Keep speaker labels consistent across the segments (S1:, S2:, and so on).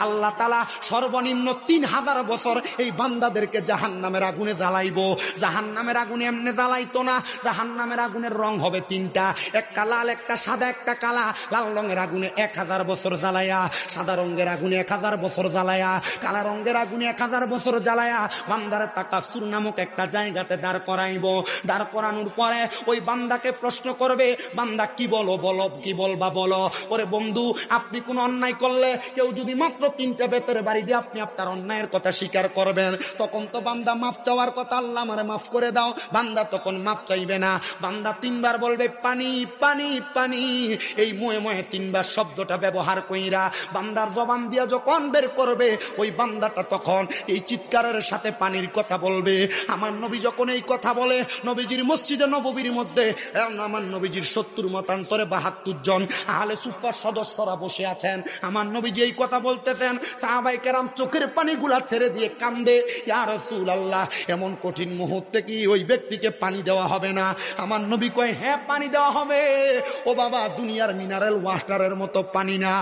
S1: আল্লাহ তাআলা সর্বনিম্ন 3000 বছর এই বান্দাদেরকে জাহান্নামের আগুনে জ্বালাইবো। জাহান্নামের আগুনে এমনি জ্বালাইতো না, জাহান্নামের আগুনের রং হবে 3টা, একটা লাল, একটা সাদা, একটা কালা। লাল রঙের আগুনে 1000 বছর জ্বালায়া, সাদা রঙের আগুনে 1000 বছর জ্বালায়া, কালা রঙের আগুনে 1000 বছর জ্বালায়া বান্দার তাকাসুর নামক একটা জায়গাতে দাঁড় করাইব। দাঁড় করানোর পরে ওই বান্দাকে প্রশ্ন করবে, বান্দা কি বলো, বলো কি বলবা বলো। ওরে বন্ধু, আপনি কোন অন্যায় করলে কেউ যদি মাত্র 3টা বেতের বাড়ি দিয়ে আপনি আপনার অন্যায়ের কথা স্বীকার করবেন, তখন তো বান্দা মাফ চাওয়ার কথা, আল্লাহ আমারে মাফ করে দাও। বান্দা তখন মাফ চাইবে না, বান্দা 3বার বলবে পানি পানি পানি। এই মুয়ে মুয়ে 3বার শব্দটা ব্যবহার কইরা বান্দার জবান দিয়া যখন বের করবে, ওই বান্দাটা তখন এই চিৎকারের সাথে পানির কথা বলবে। আমার নবী যখন এই কথা বলে, নবীজির মসজিদে নববীর মধ্যে আমার নবীজির 70 মতান্তরে 72 জন আহলে সুফার সদস্যরা বসে আছেন। আমার নবীজি এই কথা বলতেছেন, সাহাবায়ে কেরাম চোখের পানিগুলা ছেড়ে দিয়ে কান্দে, ইয়া রাসূলুল্লাহ, এমন কঠিন মুহূর্তে কি ওই ব্যক্তিকে পানি দেওয়া হবে না? আমার নবী কয়, হ্যাঁ পানি দেওয়া হবে। ও বাবা, দুনিয়ার মিনারেল ওয়াটারের মতো পানি না,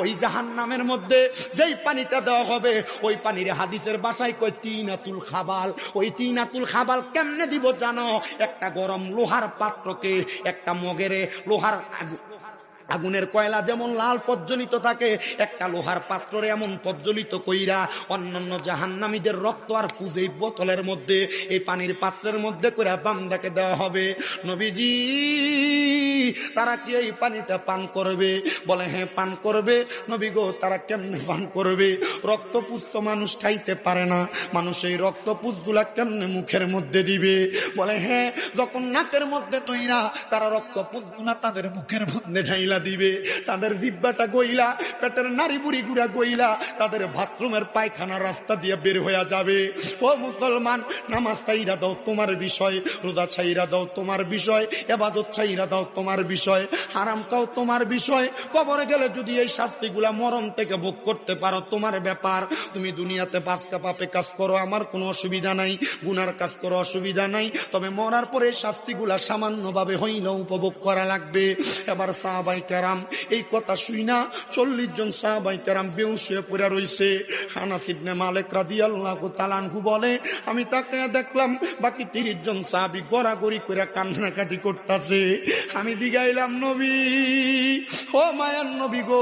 S1: ওই জাহান্নামের মধ্যে যেই পানিটা দেওয়া হবে, ওই পানির হাদিসের ভাষায় কয় তিনাতুল খাবাল। ওই তিনাতুল খাবাল কেমনে দিব জানো? একটা গরম লোহার পাত্রকে, একটা মগেরে লোহার আগুনের কয়লা যেমন লাল প্রজ্বলিত থাকে, একটা লোহার পাত্রে এমন প্রজ্বলিত কইরা অন্যান্য জাহান্নামীদের রক্ত আর পুজে বোতলের মধ্যে, এই পানির পাত্রের মধ্যে করে বান্দাকে দেওয়া হবে। নবীজি, তারা কি এই পানিটা পান করবে? বলে হ্যাঁ পান করবে। নবী গো, তারা কেমনে পান করবে? রক্তপুষ তো মানুষ খাইতে পারে না, মানুষ এই রক্তপুষ গুলা কেমনে মুখের মধ্যে দিবে? বলে হ্যাঁ, যখন নাকের মধ্যে তৈরা তারা রক্তপুষ গুলা তাদের মুখের মধ্যে ঢাইলা দিবে, তাদের জিহ্বাটা গইলা, পেটের নাড়ি বুড়ি গুড়া গইলা তাদের বাথরুমের পায়খানা রাস্তা দিয়ে বের হয়ে যাবে। ও মুসলমান, নামাজ ছাইরা দাও তোমার বিষয়, রোজা ছাইরা দাও তোমার বিষয়, ইবাদত ছাইরা দাও তোমার বিষয়, হারাম খাও তোমার বিষয়। কবরে গেলে যদি এই শাস্তিগুলা মরণ থেকে ভোগ করতে পারো তোমার ব্যাপার। তুমি দুনিয়াতে বাঁচকা পাপে কাজ করো, আমার কোনো অসুবিধা নাই, গুনার কাজ করো অসুবিধা নাই, তবে মরার পরে শাস্তিগুলা সামান্যভাবে হইলেও উপভোগ করা লাগবে। এবার সাহাবায়ে কেরাম এই কথা শুইনা 40 জন সাহাবায়ে কেরাম বেহুশ হয়ে পড়ে রইছে। আনাস ইবনে মালিক রাদিয়াল্লাহু তাআলা আনহু বলে, আমি তাকে দেখলাম বাকি 30 জন সাহাবী গড়াগড়ি করে কান্নাকাটি করতেছে। আমি জিগাইলাম, নবী, ও মায়ার নবী গো,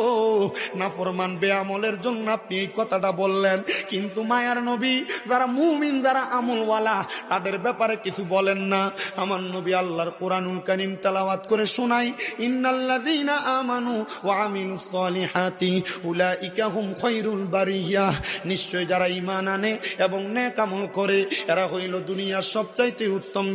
S1: নাফরমান বেআমলের জন্য আপনি এই কথাটা বললেন, কিন্তু মায়ার নবী, যারা মুমিন, যারা আমলওয়ালা, তাদের ব্যাপারে কিছু বলেন না। আমার নবী আল্লাহর কোরআনুল কারীম তেলাওয়াত করে শোনাই, ইন্নাল্লাযীনা আমানু ওয়া আমিলুস সালিহাতি উলাইকা হুম খায়রুল বারিয়াহ। নিশ্চয় যারা ঈমান আনে এবং নেক আমল করে, এরা হইল দুনিয়ার সবচাইতে উত্তম।